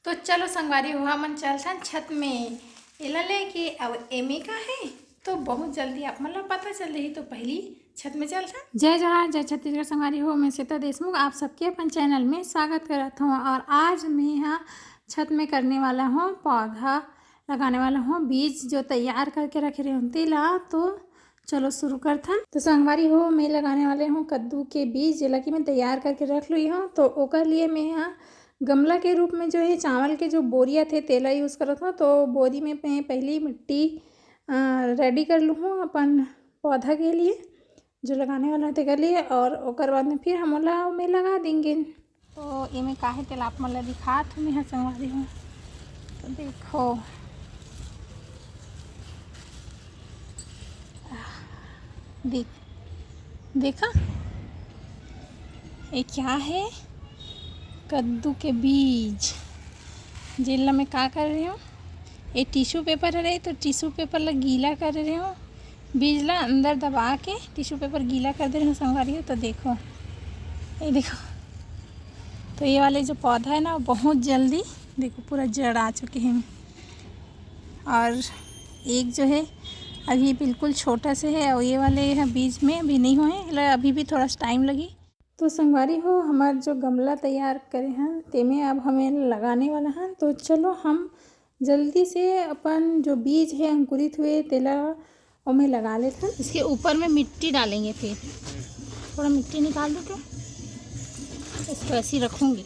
तो चलो संगवारी हुआ मन चलथन छत में एला लेके अब एमे का है तो बहुत जल्दी आप मतलब पता चल रही तो पहली छत में चलथन। जय जवाहर जय छत्तीसगढ़ संगवारी हो, मैं श्वेता देशमुख आप सबके अपन चैनल में स्वागत करता हूँ। और आज मैं यहाँ छत में करने वाला हूँ पौधा लगाने वाला हूँ बीज जो तैयार करके रखे रहे तेला। तो चलो शुरू करथन। तो संगवारी हो मैं लगाने वाले हूँ कद्दू के बीज जेला कि मैं तैयार करके रख ली हूँ। तो ओकर लिए मैं यहाँ गमला के रूप में जो है चावल के जो बोरिया थे तेला यूज़ करत हूँ। तो बोरी में मैं पहली मिट्टी रेडी कर लूँ हूँ अपन पौधा के लिए जो लगाने वाला है तेकर लिए, और ओकर बाद में फिर हम ओला में लगा देंगे। तो इमें काहे तेला आप मन ला दिखात हूँ मैं संगवारी हूँ। तो देखो देखा ये क्या है, कद्दू के बीज जेला मैं का कर रही हूँ, ये टिश्यू पेपर है तो टिश्यू पेपर ला गीला कर रही हूँ, बीज ला अंदर दबा के टिश्यू पेपर गीला कर दे रही हूँ संगवारी हो। तो देखो ये देखो, तो ये वाले जो पौधा है ना बहुत जल्दी देखो पूरा जड़ आ चुके हैं, और एक जो है अभी बिल्कुल छोटा से है और ये वाले बीज में अभी नहीं हुए, अभी भी थोड़ा सा टाइम लगी। तो संगवारी हो हमार जो गमला तैयार करे हैं तेमें अब हमें लगाने वाला है। तो चलो हम जल्दी से अपन जो बीज है अंकुरित हुए तेला उमें लगा लेते हैं। इसके ऊपर में मिट्टी डालेंगे, फिर थोड़ा मिट्टी निकाल दो तो इसको ऐसे ही रखूँगी।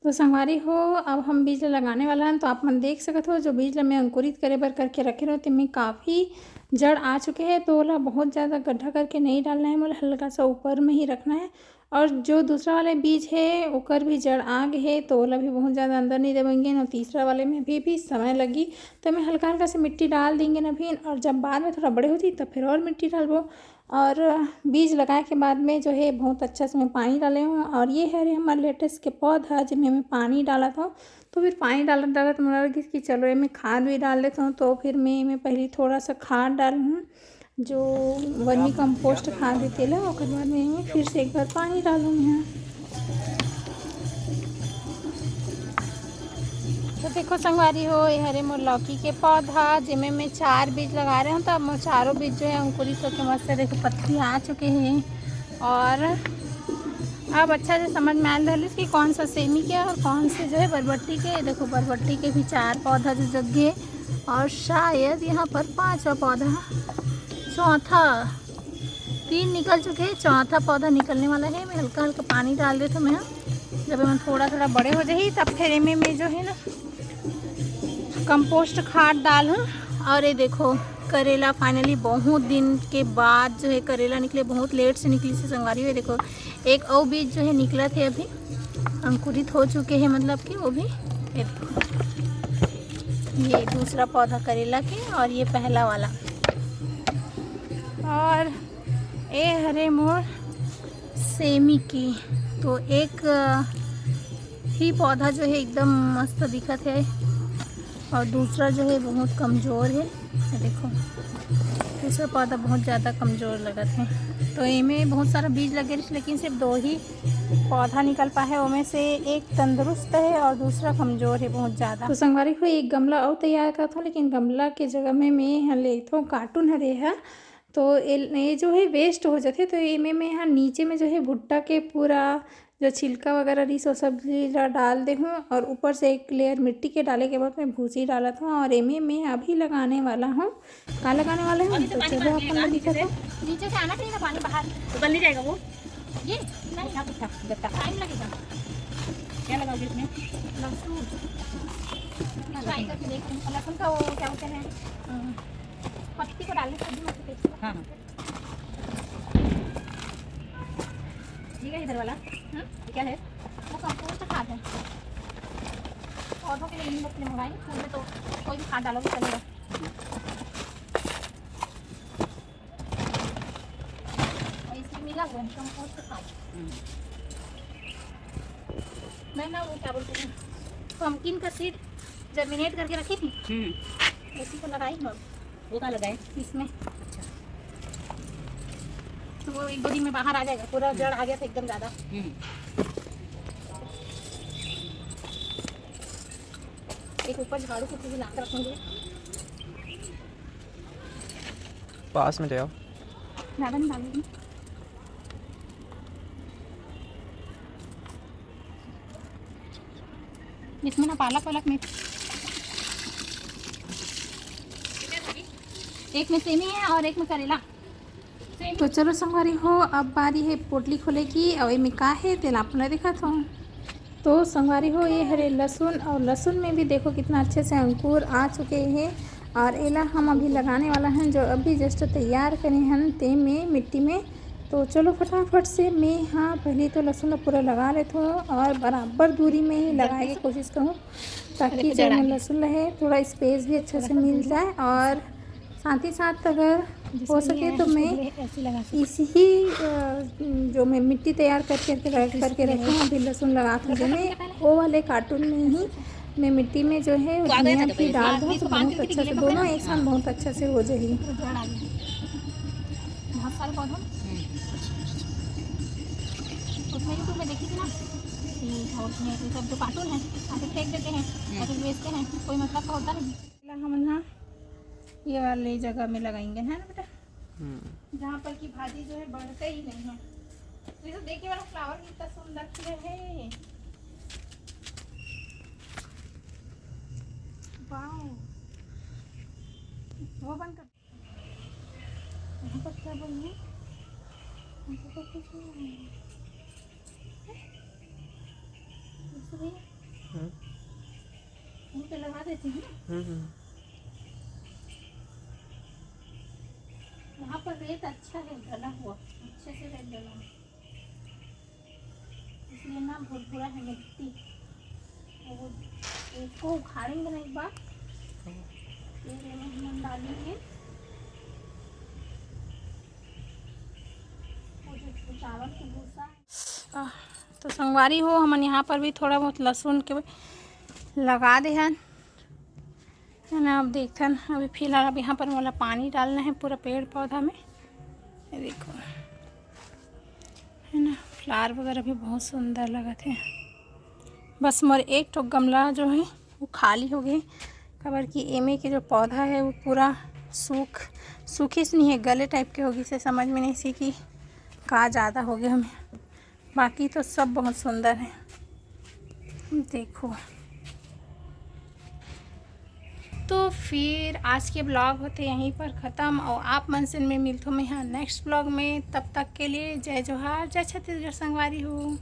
तो संगवारी हो अब हम बीज लगाने वाला हैं। तो आप मन देख सकते हो जो बीज मैं अंकुरित करे बर करके रखे रहो तेमें काफ़ी जड़ आ चुके हैं। तो ओला बहुत ज़्यादा गड्ढा करके नहीं डालना है, मतलब हल्का सा ऊपर में ही रखना है। और जो दूसरा वाले बीज है ओकर भी जड़ आ गए है तो ओला भी बहुत ज़्यादा अंदर नहीं देवेंगे ना, तीसरा वाले में भी समय लगी। तो मैं हल्का हल्का से मिट्टी डाल देंगे ना भी, और जब बाद में थोड़ा बड़े होती तब फिर और मिट्टी डालबो। और बीज लगाए के बाद में जो है बहुत अच्छा से मैं पानी डाले हूँ। और ये है रे हमारे लेटेस के पौधा जिसमें मैं पानी डाला था। तो फिर पानी डाला तो मुझे लगी कि चलो ये मैं खाद भी डाल देता हूँ। तो फिर मैं पहले थोड़ा सा खाद डालूँ जो वर्मी कंपोस्ट खाद देते ला, और बाद में फिर से एक बार पानी डालूँगी यहाँ। तो देखो संगवारी हो ये हरे मोर लौकी के पौधा जिसमें मैं 4 बीज लगा रहे हूँ। तो अब चारों बीज जो है अंकुरित होकर मस्त देखो पत्ती आ चुके हैं। और अब अच्छा से समझ में आ रहा है कि कौन सा सेमी के और कौन से जो है बरबट्टी के। देखो बरबट्टी के भी 4 पौधा जो जगह, और शायद यहाँ पर 5वां पौधा, चौथा 3 निकल चुके हैं, चौथा पौधा निकलने वाला है। मैं हल्का हल्का पानी डाल देता हूँ मैं, जब मैं थोड़ा थोड़ा बड़े हो जाए तब फिर इनमें मैं जो है ना कंपोस्ट खाद डालूँ। और ये देखो करेला फाइनली बहुत दिन के बाद जो है करेला निकले, बहुत लेट से निकली से संगवारी हुई। देखो एक और बीज जो है निकला थे अभी अंकुरित हो चुके हैं, मतलब कि वो भी ये देखो, ये दूसरा पौधा करेला के और ये पहला वाला। और ये हरे मोर सेमी की, तो एक ही पौधा जो है एकदम मस्त दिखत है और दूसरा जो है बहुत कमज़ोर है। देखो दूसरा पौधा बहुत ज़्यादा कमज़ोर लगत है। तो इनमें बहुत सारा बीज लगे लेकिन सिर्फ 2 ही पौधा निकल पाए है, उनमें से एक तंदुरुस्त है और दूसरा कमज़ोर है बहुत ज़्यादा। तो संगवारी को एक गमला और तैयार करता हूँ, लेकिन गमला के जगह में मैं लेता हूँ कार्टून हरे है। तो ये जो है वेस्ट हो जाते, तो ये मैं यहाँ नीचे में जो है भुट्टा के पूरा जो छिलका वगैरह रही सो सब डाल दे हूँ, और ऊपर से एक लेयर मिट्टी के डाले के बाद मैं भूसी डाला था। और इनमें मैं अभी लगाने वाला हूँ, क्या लगाने वाला हूँ तो चलो अपन दिखा था। नीचे से आना चाहिए ना पानी बाहर, तो गल नहीं जाएगा वो, ये नहीं ना कुछ टाइम लगेगा। क्या लगाओगे इसमें? लहसुन फ्राई करके देखते हैं, लहसुन का वो क्या होता है पत्ती को डालने सब्जी में टेस्ट। हाँ ठीक है। इधर वाला क्या है वो कंपोस्ट खाद है पौधों के लिए, इन लोग ने मंगाई फूल में तो कोई भी खाद डालोगे चलेगा। और इसमें मिला हुआ है कंपोस्ट खाद। मैं ना वो क्या बोलते हैं पम्पकिन का सीड जर्मिनेट करके रखी थी, उसी को लगाई मैं। वो कहाँ लगाए? इसमें। अच्छा तो वो एक 2 दिन में बाहर आ जाएगा, पूरा जड़ आ गया था एकदम ज़्यादा। एक ऊपर झाड़ू को भी ला कर रखूँगी। पास में ले आओ। ज़्यादा नहीं डालूंगी। इसमें ना पालक वालक में एक में सेमी है और एक में करेला। तो चलो संगवारी हो, अब बारी है पोटली खोले की। और में का है तेल आपने देखा था। तो संगवारी हो, ये हरे लहसुन, और लहसुन में भी देखो कितना अच्छे से अंकुर आ चुके हैं। और एला हम अभी लगाने वाला हैं, जो अभी जस्ट तैयार करे हैं ते में मिट्टी में। तो चलो फटाफट से मैं हाँ पहले तो लहसुन पूरा लगा लेते हो और बराबर दूरी में ही लगाने की कोशिश करूँ, ताकि जो लहसुन रहे थोड़ा स्पेस भी अच्छे से मिल जाए। और साथ ही साथ अगर हो सके तो मैं इसी ही जो मैं मिट्टी तैयार करके रखी हूँ अभी लहसुन लगा कर, मैं वो वाले कार्टून में ही मैं मिट्टी में जो है धनिया की डाल दूँ तो बहुत अच्छा से दोनों एक साथ बहुत अच्छा से हो जाएगी। बहुत सारे पौधों उसमें यूट्यूब में देखी थी ना कि और उसमें ये सब जो कार्टून है आगे फेंक देते हैं और फिर बेचते हैं, कोई मतलब का होता नहीं। हम ना ये वाली जगह में लगाएंगे है ना बेटा, जहाँ पर की भाजी जो है बढ़ते ही नहीं है। तो ये तो देखिए वाला फ्लावर कितना सुंदर खिले है। वाओ, वो बंद कर। यहाँ पर क्या बोलूँ, यहाँ पर कुछ नहीं है। यहीं पे लगा देती हूँ। यहाँ पर रेत अच्छा है डला हुआ, अच्छे से रेत डला है, इसलिए ना भुरभुरा है मिट्टी। वो इसको उखाड़ेंगे ना एक बार, ये हम डालेंगे और जो चावल की भूसा। तो संगवारी हो, हमन यहाँ पर भी थोड़ा बहुत लहसुन के लगा दे है ना। अब देखते हैं, अभी फिलहाल अब यहाँ पर वाला पानी डालना है पूरा पेड़ पौधा में। ये देखो है ना, फ्लावर वगैरह भी बहुत सुंदर लगा थे। बस मोर एक तो गमला जो है वो खाली हो गई, खबर की एमे के जो पौधा है वो पूरा सूखी से नहीं है, गले टाइप के होगी से समझ में नहीं सी कि का ज़्यादा हो गया हमें। बाकी तो सब बहुत सुंदर है, देखो। तो फिर आज के ब्लॉग होते यहीं पर ख़त्म, और आप मन से में मिलते मैं यहाँ नेक्स्ट ब्लॉग में। तब तक के लिए जय जोहार, जय छत्तीसगढ़ संगवारी हो।